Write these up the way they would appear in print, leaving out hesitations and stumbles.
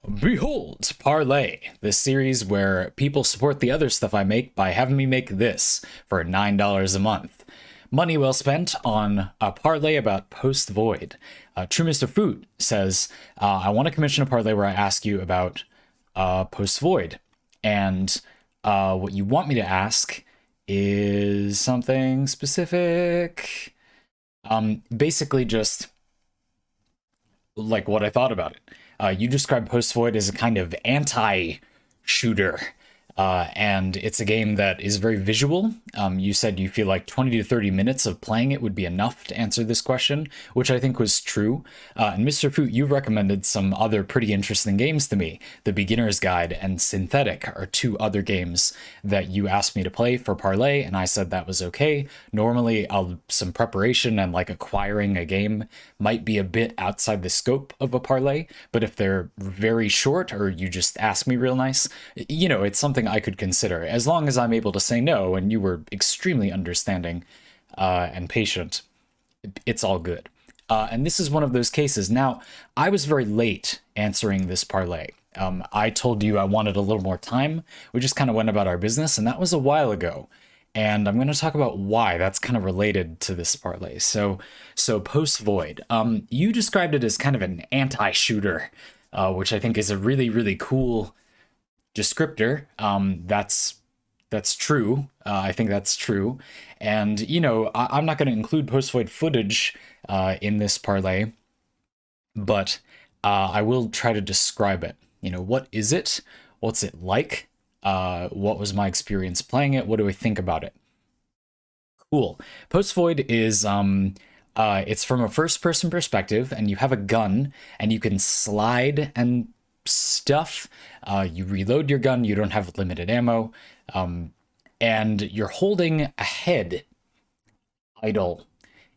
Behold, Parley, the series where people support the other stuff I make by having me make this for $9 a month. Money well spent on a parlay about Post Void. True Mr.FOoT says, I want to commission a parlay where I ask you about Post Void. And what you want me to ask is something specific. Basically just like what I thought about it. You described Post Void as a kind of anti-shooter, and it's a game that is very visual. You said you feel like 20 to 30 minutes of playing it would be enough to answer this question, which I think was true. And Mr. Foot, you recommended some other pretty interesting games to me. The Beginner's Guide and Synthetic are two other games that you asked me to play for Parlay, and I said that was okay. Normally, some preparation and like acquiring a game might be a bit outside the scope of a Parlay, but if they're very short or you just ask me real nice, it's something I could consider, as long as I'm able to say no, and you were extremely understanding and patient. It's all good. And this is one of those cases. Now, I was very late answering this parlay. I told you I wanted a little more time. We just kind of went about our business, and that was a while ago. And I'm going to talk about why that's kind of related to this parlay. So Post Void, you described it as kind of an anti-shooter, which I think is a really, really cool descriptor. That's true. I think that's true. And, I'm not going to include Post Void footage in this parlay, but I will try to describe it. What is it? What's it like? What was my experience playing it? What do I think about it? Cool. Post Void is it's from a first-person perspective, and you have a gun, and you can slide and stuff. You reload your gun. You don't have limited ammo, and you're holding a head idle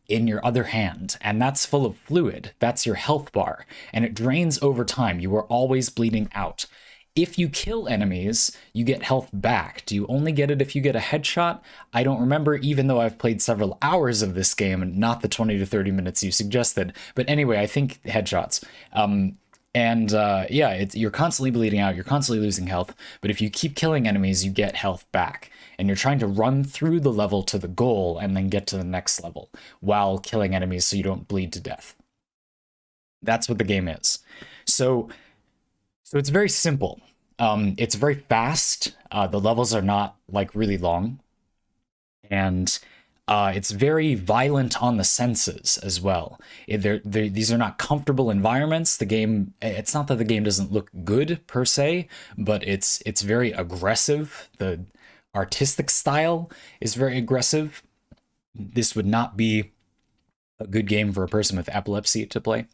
in your other hand, and that's full of fluid. That's your health bar, and it drains over time. You are always bleeding out. If you kill enemies, you get health back. Do you only get it if you get a headshot? I don't remember, even though I've played several hours of this game, and not the 20 to 30 minutes you suggested. But anyway, I think headshots. You're constantly bleeding out, you're constantly losing health, but if you keep killing enemies, you get health back. And you're trying to run through the level to the goal and then get to the next level while killing enemies so you don't bleed to death. That's what the game is. So it's very simple. It's very fast. The levels are not like really long. And it's very violent on the senses as well. These are not comfortable environments. The game, it's not that the game doesn't look good per se, but it's very aggressive. The artistic style is very aggressive. This would not be a good game for a person with epilepsy to play,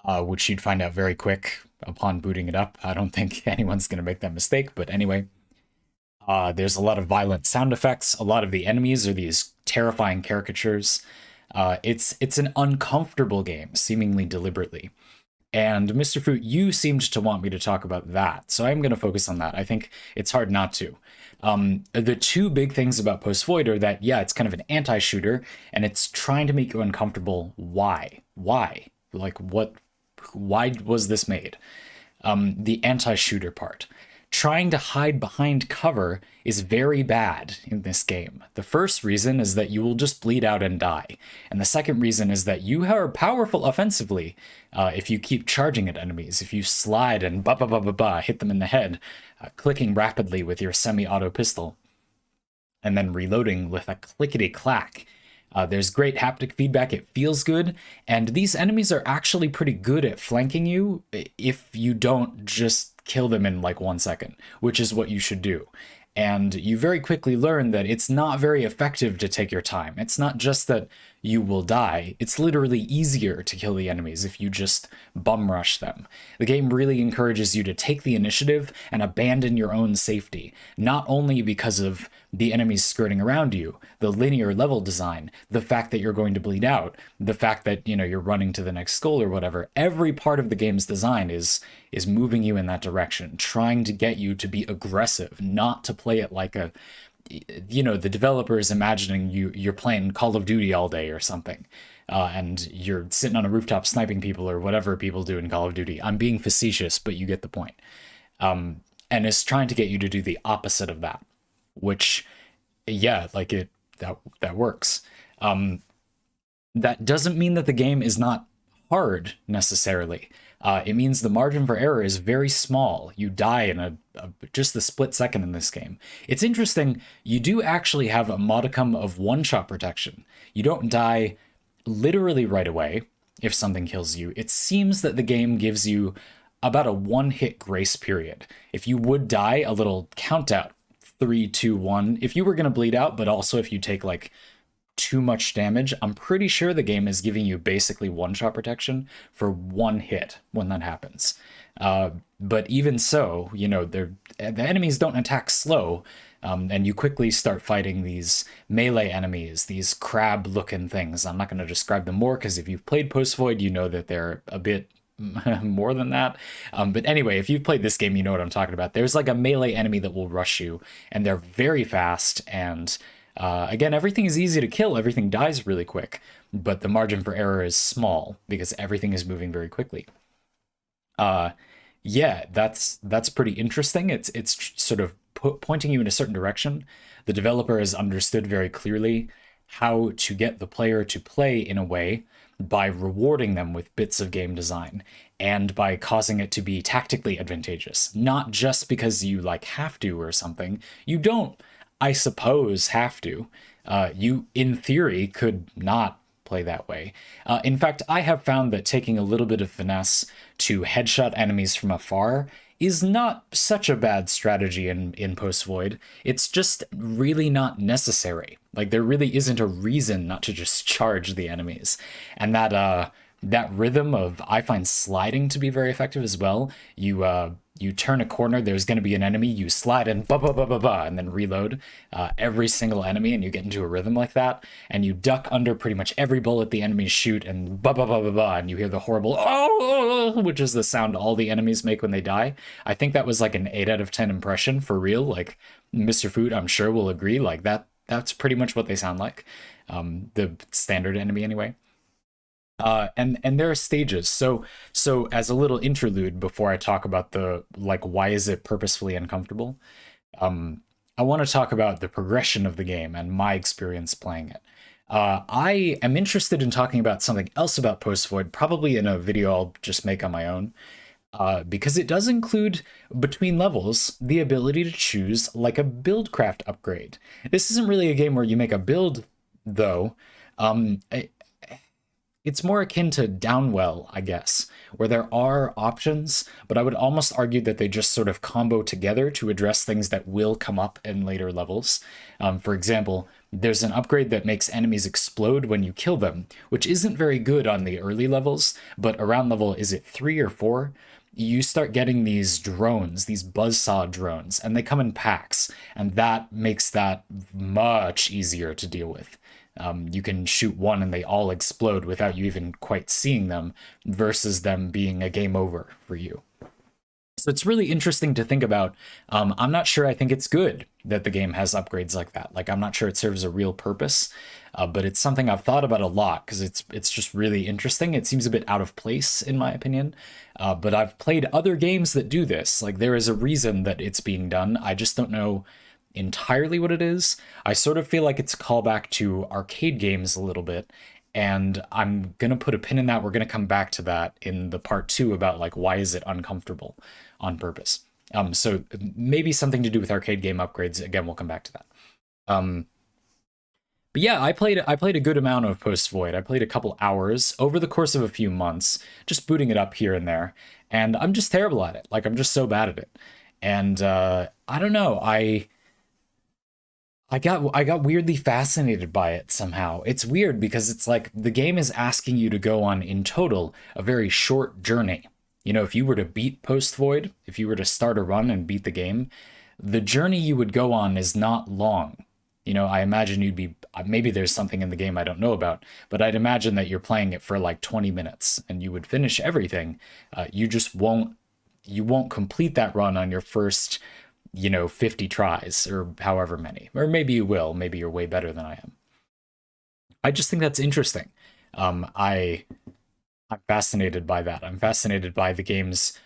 which you'd find out very quick upon booting it up. I don't think anyone's going to make that mistake, but anyway. There's a lot of violent sound effects. A lot of the enemies are these terrifying caricatures. It's an uncomfortable game, seemingly deliberately. And Mr. Foot, you seemed to want me to talk about that, so I'm going to focus on that. I think it's hard not to. The two big things about Post Void are that, yeah, it's kind of an anti-shooter, and it's trying to make you uncomfortable. Why? Why? Like, what? Why was this made? The anti-shooter part. Trying to hide behind cover is very bad in this game. The first reason is that you will just bleed out and die. And the second reason is that you are powerful offensively if you keep charging at enemies. If you slide and hit them in the head, clicking rapidly with your semi-auto pistol, and then reloading with a clickety-clack. There's great haptic feedback, it feels good, and these enemies are actually pretty good at flanking you if you don't just kill them in like 1 second, which is what you should do. And you very quickly learn that it's not very effective to take your time. It's not just that you will die, it's literally easier to kill the enemies if you just bum rush them. The game really encourages you to take the initiative and abandon your own safety, not only because of the enemies skirting around you, the linear level design, the fact that you're going to bleed out, the fact that, you're running to the next goal or whatever. Every part of the game's design is moving you in that direction, trying to get you to be aggressive, not to play it like the developer is imagining you're playing Call of Duty all day or something. and you're sitting on a rooftop sniping people or whatever people do in Call of Duty. I'm being facetious, but you get the point. And it's trying to get you to do the opposite of that, which, yeah, like that works. That doesn't mean that the game is not hard necessarily. It means the margin for error is very small. You die in just a split second in this game. It's interesting. You do actually have a modicum of one-shot protection. You don't die literally right away if something kills you. It seems that the game gives you about a one-hit grace period. If you would die, a little count out, 3, 2, 1. If you were going to bleed out, but also if you take like too much damage, I'm pretty sure the game is giving you basically one-shot protection for one hit when that happens. But even so, you know, the enemies don't attack slow, and you quickly start fighting these melee enemies, these crab-looking things. I'm not going to describe them more, because if you've played Post Void, you know that they're a bit more than that. But anyway, if you've played this game, you know what I'm talking about. There's like a melee enemy that will rush you, and they're very fast, and again, everything is easy to kill, everything dies really quick, but the margin for error is small because everything is moving very quickly. Yeah, that's pretty interesting. It's sort of pointing you in a certain direction. The developer has understood very clearly how to get the player to play in a way by rewarding them with bits of game design and by causing it to be tactically advantageous, not just because you like have to or something. You don't, I suppose, have to. You, in theory, could not play that way. In fact, I have found that taking a little bit of finesse to headshot enemies from afar is not such a bad strategy in Post Void. It's just really not necessary. Like, there really isn't a reason not to just charge the enemies. And that rhythm of, I find sliding to be very effective as well. You turn a corner, there's going to be an enemy, you slide and ba ba ba ba ba, and then reload every single enemy, and you get into a rhythm like that, and you duck under pretty much every bullet the enemies shoot, and ba ba ba ba ba, and you hear the horrible oh, which is the sound all the enemies make when they die. I think that was like an 8 out of 10 impression for real. Like Mr.FOoT, I'm sure will agree. Like that's pretty much what they sound like. The standard enemy anyway. And there are stages. So as a little interlude before I talk about the like why is it purposefully uncomfortable, I want to talk about the progression of the game and my experience playing it. I am interested in talking about something else about Post Void, probably in a video I'll just make on my own, because it does include, between levels, the ability to choose like a buildcraft upgrade. This isn't really a game where you make a build, though. It's more akin to Downwell, I guess, where there are options, but I would almost argue that they just sort of combo together to address things that will come up in later levels. For example, there's an upgrade that makes enemies explode when you kill them, which isn't very good on the early levels, but around level, is it 3 or 4? You start getting these drones, these buzzsaw drones, and they come in packs, and that makes that much easier to deal with. You can shoot one and they all explode without you even quite seeing them, versus them being a game over for you. So it's really interesting to think about. I'm not sure I think it's good that the game has upgrades like that. Like, I'm not sure it serves a real purpose, but it's something I've thought about a lot because it's just really interesting. It seems a bit out of place, in my opinion, but I've played other games that do this. Like, there is a reason that it's being done. I just don't know entirely what it is. I sort of feel like it's a callback to arcade games a little bit, and I'm gonna put a pin in that. We're gonna come back to that in the part 2 about like why is it uncomfortable on purpose. So maybe something to do with arcade game upgrades. Again, we'll come back to that. But yeah, I played a good amount of Post Void. I played a couple hours over the course of a few months, just booting it up here and there, and I'm just terrible at it. Like, I'm just so bad at it, and I don't know. I got weirdly fascinated by it somehow. It's weird because it's like the game is asking you to go on, in total, a very short journey. You know, if you were to beat Post Void, if you were to start a run and beat the game, the journey you would go on is not long. You know, I imagine you'd be, maybe there's something in the game I don't know about, but I'd imagine that you're playing it for like 20 minutes and you would finish everything. You won't complete that run on your first, 50 tries or however many. Or maybe you will. Maybe you're way better than I am. I just think that's interesting. I'm fascinated by that. I'm fascinated by the game's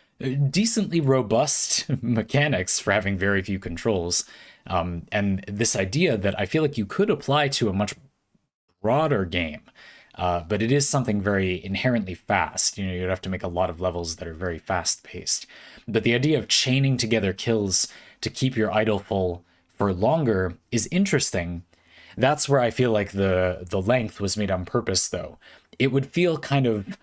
decently robust mechanics for having very few controls. And this idea that I feel like you could apply to a much broader game. But it is something very inherently fast. You know, you'd have to make a lot of levels that are very fast paced. But the idea of chaining together kills to keep your idle full for longer is interesting. That's where I feel like the length was made on purpose, though. It would feel kind of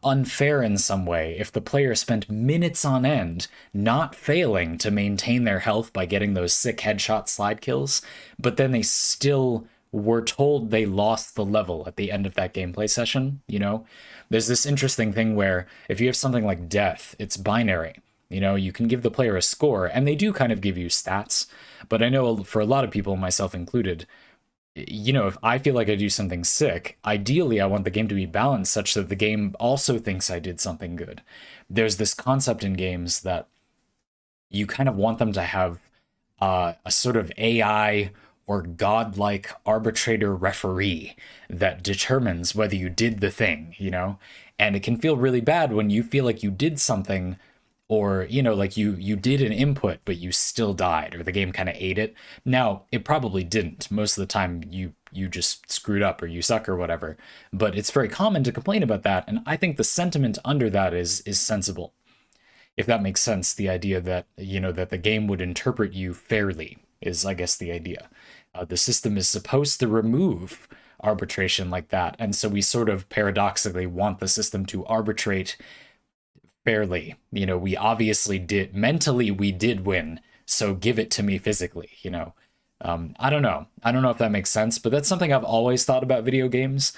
unfair in some way if the player spent minutes on end not failing to maintain their health by getting those sick headshot slide kills, but then they still were told they lost the level at the end of that gameplay session. You know, there's this interesting thing where if you have something like death, it's binary. You know, you can give the player a score, and they do kind of give you stats. But I know for a lot of people, myself included, you know, if I feel like I do something sick, ideally I want the game to be balanced such that the game also thinks I did something good. There's this concept in games that you kind of want them to have a sort of AI or godlike arbitrator referee that determines whether you did the thing, you know? And it can feel really bad when you feel like you did something, or you know, like you did an input but you still died, or the game kind of ate it. Now it probably didn't. Most of the time you just screwed up or you suck or whatever, but it's very common to complain about that, and I think the sentiment under that is sensible, if that makes sense. The idea that, you know, that the game would interpret you fairly is, I guess, the idea. The system is supposed to remove arbitration like that, and so we sort of paradoxically want the system to arbitrate fairly. You know, we obviously did mentally, we did win, so give it to me physically, you know. I don't know. I don't know if that makes sense, but that's something I've always thought about video games.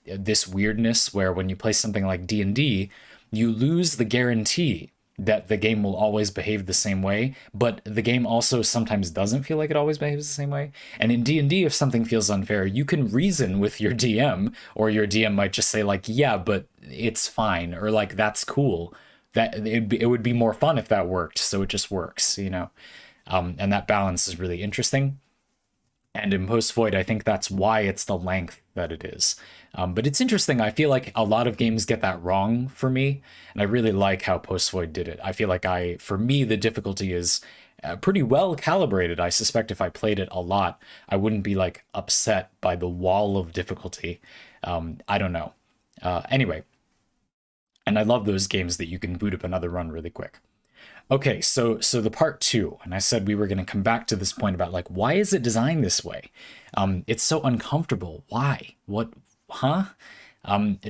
This weirdness where when you play something like D&D, you lose the guarantee that the game will always behave the same way, but the game also sometimes doesn't feel like it always behaves the same way. And in D&D, if something feels unfair, you can reason with your DM, or your DM might just say like, yeah, but it's fine, or like, that's cool. That it would be more fun if that worked, so it just works, you know. And that balance is really interesting. And in Post Void, I think that's why it's the length that it is. But it's interesting. I feel like a lot of games get that wrong for me, and I really like how Post Void did it. I feel like for me, the difficulty is pretty well calibrated. I suspect if I played it a lot, I wouldn't be like upset by the wall of difficulty. I don't know. Anyway, and I love those games that you can boot up another run really quick. Okay, so the part two, and I said we were going to come back to this point about like, why is it designed this way? It's so uncomfortable. Why? What? Huh?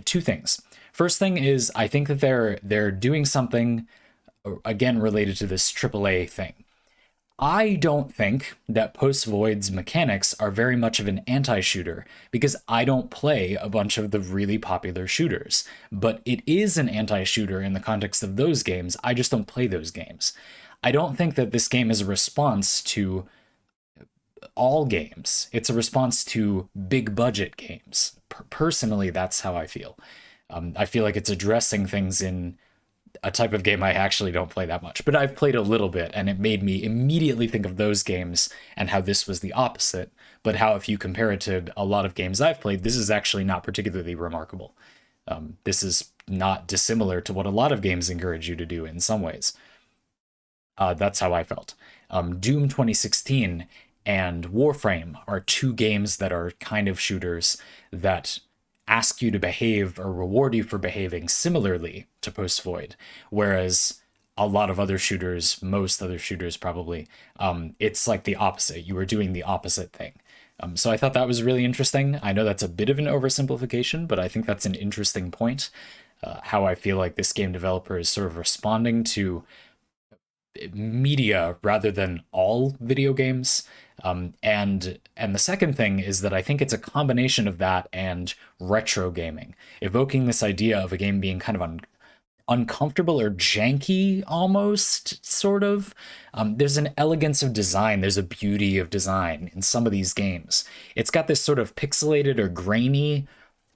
Two things. First thing is, I think that they're doing something again related to this AAA thing. I don't think that Post Void's mechanics are very much of an anti-shooter, because I don't play a bunch of the really popular shooters. But it is an anti-shooter in the context of those games. I just don't play those games. I don't think that this game is a response to all games. It's a response to big budget games. Personally, that's how I feel. I feel like it's addressing things in a type of game I actually don't play that much, but I've played a little bit, and it made me immediately think of those games and how this was the opposite, but how if you compare it to a lot of games I've played, this is actually not particularly remarkable. This is not dissimilar to what a lot of games encourage you to do in some ways. That's how I felt. Doom 2016 and Warframe are two games that are kind of shooters that ask you to behave or reward you for behaving similarly to Post Void, whereas a lot of other shooters, most other shooters probably, it's like the opposite. You are doing the opposite thing. So I thought that was really interesting. I know that's a bit of an oversimplification, but I think that's an interesting point. How I feel like this game developer is sort of responding to media rather than all video games. And the second thing is that I think it's a combination of that and retro gaming, evoking this idea of a game being kind of uncomfortable or janky almost, sort of. There's an elegance of design, there's a beauty of design in some of these games. It's got this sort of pixelated or grainy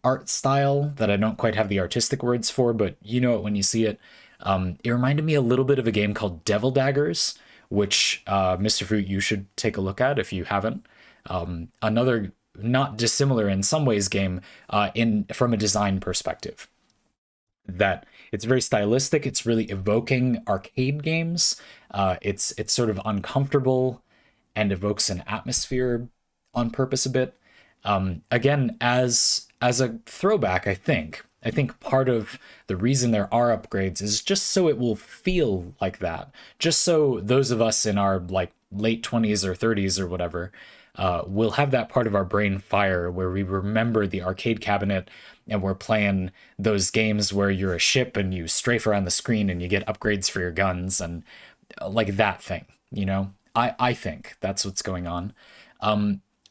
art style that I don't quite have the artistic words for, but you know it when you see it. It reminded me a little bit of a game called Devil Daggers, which Mr. Fruit, you should take a look at if you haven't. Another not dissimilar in some ways game in from a design perspective. That it's very stylistic. It's really evoking arcade games. It's sort of uncomfortable and evokes an atmosphere on purpose a bit. Again, as a throwback, I think part of the reason there are upgrades is just so it will feel like that. Just so those of us in our like late 20s or 30s or whatever will have that part of our brain fire where we remember the arcade cabinet and we're playing those games where you're a ship and you strafe around the screen and you get upgrades for your guns and like that thing, you know? I think that's what's going on.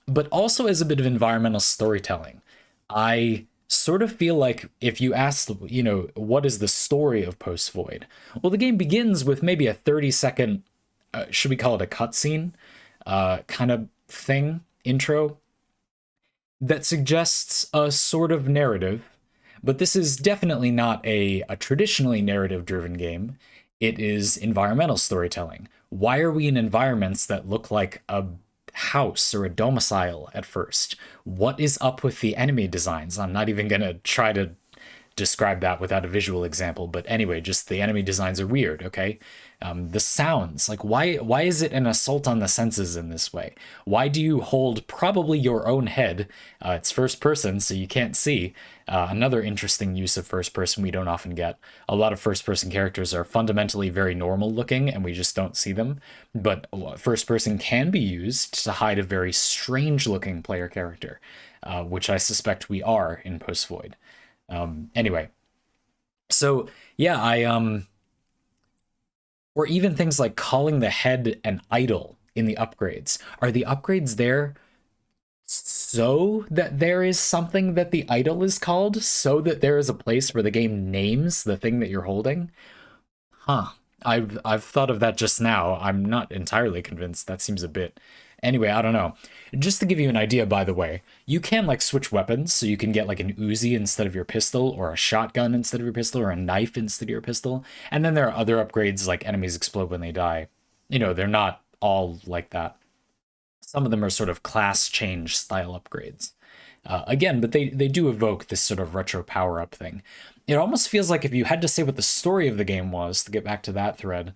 But also as a bit of environmental storytelling. I sort of feel like if you ask, you know, what is the story of Post Void? Well, the game begins with maybe a 30-second, should we call it a cutscene, kind of thing, intro, that suggests a sort of narrative. But this is definitely not a traditionally narrative driven game. It is environmental storytelling. Why are we in environments that look like a house or a domicile at first? What is up with the enemy designs? I'm not even going to try to describe that without a visual example, but anyway, just the enemy designs are weird, okay? The sounds, like why is it an assault on the senses in this way? Why do you hold probably your own head? It's first person, so you can't see. Another interesting use of first person we don't often get. A lot of first person characters are fundamentally very normal looking and we just don't see them. But first person can be used to hide a very strange looking player character, which I suspect we are in Post Void. Anyway, so yeah, or even things like calling the head an idol in the upgrades. Are the upgrades there so that there is something that the idol is called? So that there is a place where the game names the thing that you're holding? Huh. I've thought of that just now. I'm not entirely convinced. That seems a bit. Anyway, I don't know. Just to give you an idea, by the way, you can like switch weapons, so you can get like an Uzi instead of your pistol, or a shotgun instead of your pistol, or a knife instead of your pistol. And then there are other upgrades like enemies explode when they die. You know, they're not all like that. Some of them are sort of class change style upgrades. Again, but they do evoke this sort of retro power up thing. It almost feels like if you had to say what the story of the game was, to get back to that thread,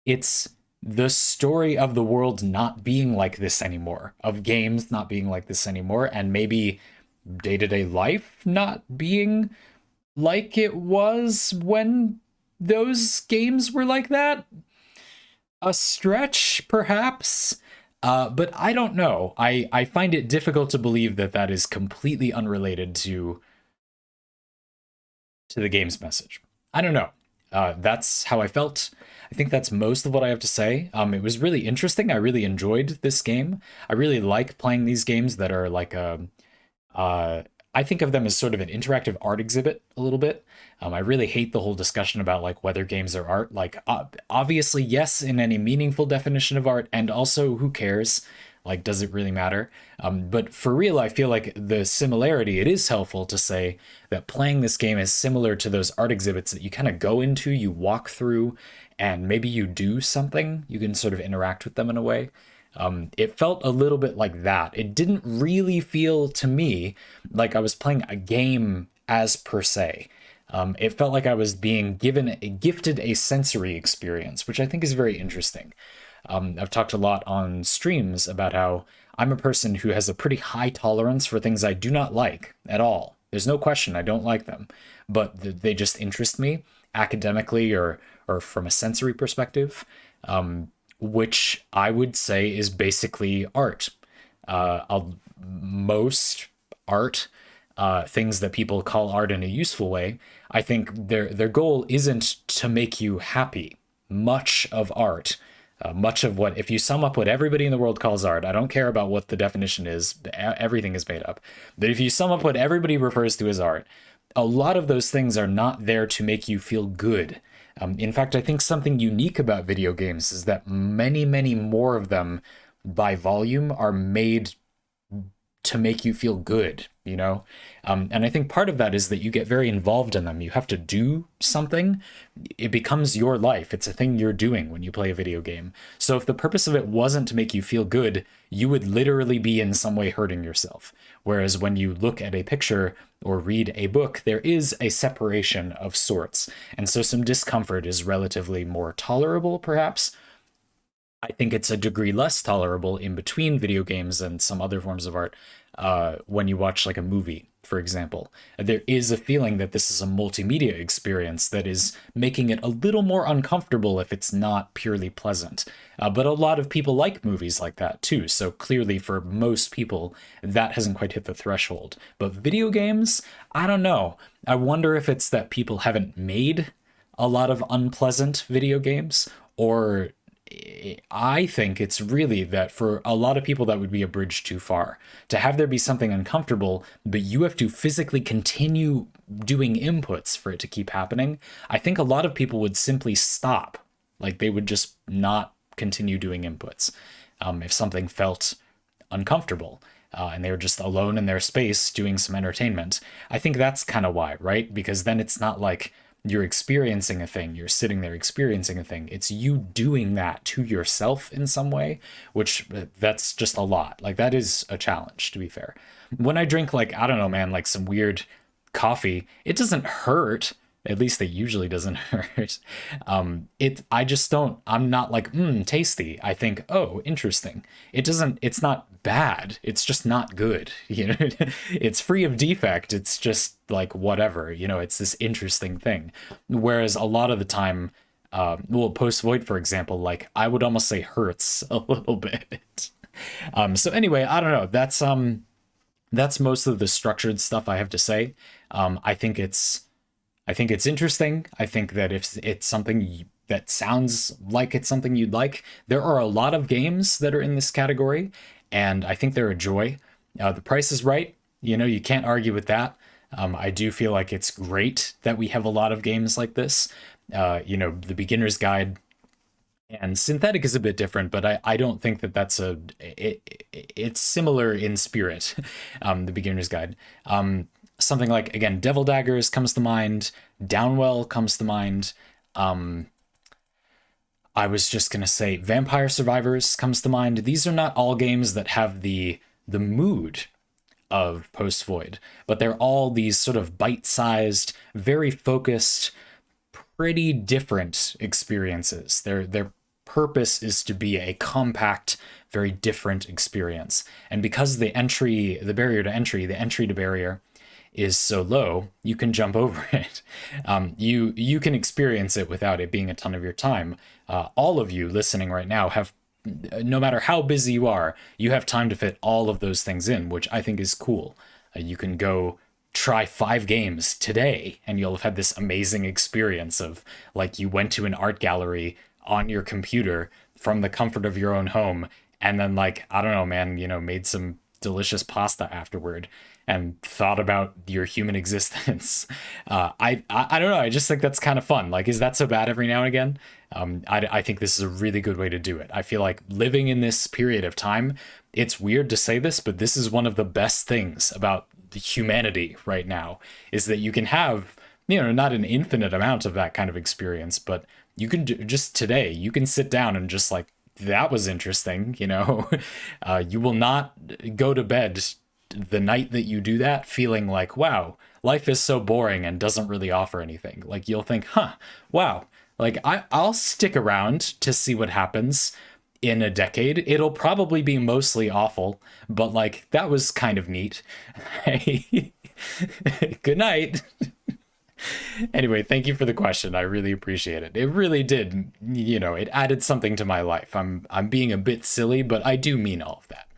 it's the story of the world not being like this anymore, of games not being like this anymore, and maybe day-to-day life not being like it was when those games were like that. A stretch, perhaps. But I don't know. I find it difficult to believe that that is completely unrelated to the game's message. I don't know. That's how I felt. I think that's most of what I have to say. It was really interesting. I really enjoyed this game. I really like playing these games that are like I think of them as sort of an interactive art exhibit a little bit. I really hate the whole discussion about like whether games are art. Like obviously, yes, in any meaningful definition of art, and also who cares? Like, does it really matter? But for real, I feel like the similarity, it is helpful to say that playing this game is similar to those art exhibits that you kind of go into, you walk through, and maybe you do something. You can sort of interact with them in a way. It felt a little bit like that. It didn't really feel to me like I was playing a game as per se. It felt like I was being gifted a sensory experience, which I think is very interesting. I've talked a lot on streams about how I'm a person who has a pretty high tolerance for things I do not like at all. There's no question I don't like them, but they just interest me academically or from a sensory perspective, which I would say is basically art. Most art, things that people call art in a useful way, I think their goal isn't to make you happy. Much of art, much of what, if you sum up what everybody in the world calls art, I don't care about what the definition is, everything is made up. But if you sum up what everybody refers to as art, a lot of those things are not there to make you feel good. In fact, I think something unique about video games is that many, many more of them by volume are made to make you feel good, you know? And I think part of that is that you get very involved in them. You have to do something. It becomes your life. It's a thing you're doing when you play a video game. So if the purpose of it wasn't to make you feel good, you would literally be in some way hurting yourself. Whereas when you look at a picture or read a book, there is a separation of sorts. And so some discomfort is relatively more tolerable, perhaps. I think it's a degree less tolerable in between video games and some other forms of art when you watch like a movie, for example. There is a feeling that this is a multimedia experience that is making it a little more uncomfortable if it's not purely pleasant. But a lot of people like movies like that too, so clearly for most people, that hasn't quite hit the threshold. But video games, I don't know. I wonder if it's that people haven't made a lot of unpleasant video games, or I think it's really that for a lot of people that would be a bridge too far. To have there be something uncomfortable, but you have to physically continue doing inputs for it to keep happening. I think a lot of people would simply stop. Like they would just not continue doing inputs if something felt uncomfortable. And they were just alone in their space doing some entertainment. I think that's kind of why, right? Because then it's not like you're experiencing a thing, you're sitting there experiencing a thing. It's you doing that to yourself in some way, which that's just a lot. Like that is a challenge, to be fair. When I drink like, I don't know, man, like some weird coffee, it doesn't hurt. At least it usually doesn't hurt. I just don't, I'm not like, tasty. I think, oh, interesting. It's not bad. It's just not good. You know, it's free of defect. It's just like, whatever, you know, it's this interesting thing. Whereas a lot of the time, Post Void, for example, like I would almost say hurts a little bit. So anyway, I don't know. That's most of the structured stuff I have to say. I think it's interesting. I think that if it's something that sounds like it's something you'd like, there are a lot of games that are in this category, and I think they're a joy. The price is right. You know, you can't argue with that. I do feel like it's great that we have a lot of games like this. You know, the beginner's guide and synthetic is a bit different, but I don't think that it's similar in spirit. The beginner's guide. Something like, again, Devil Daggers comes to mind, Downwell comes to mind. I was just gonna say Vampire Survivors comes to mind. These are not all games that have the mood of Post Void, but they're all these sort of bite-sized, very focused, pretty different experiences. Their purpose is to be a compact, very different experience. And because the barrier to barrier is so low, you can jump over it. You can experience it without it being a ton of your time. All of you listening right now have, no matter how busy you are, you have time to fit all of those things in, which I think is cool. You can go try 5 games today and you'll have had this amazing experience of like you went to an art gallery on your computer from the comfort of your own home, and then like, I don't know, man, you know, made some delicious pasta afterward and thought about your human existence. I don't know. I just think that's kind of fun. Like, is that so bad every now and again? I think this is a really good way to do it. I feel like living in this period of time, it's weird to say this, but this is one of the best things about the humanity right now, is that you can have, you know, not an infinite amount of that kind of experience, but you can just today, you can sit down and just like, that was interesting, you know. You will not go to bed the night that you do that feeling like, wow, life is so boring and doesn't really offer anything. Like you'll think, wow, like I'll stick around to see what happens in a decade. It'll probably be mostly awful, but like that was kind of neat. Good night. Anyway, thank you for the question. I really appreciate it. It really did, you know, it added something to my life. I'm being a bit silly, but I do mean all of that.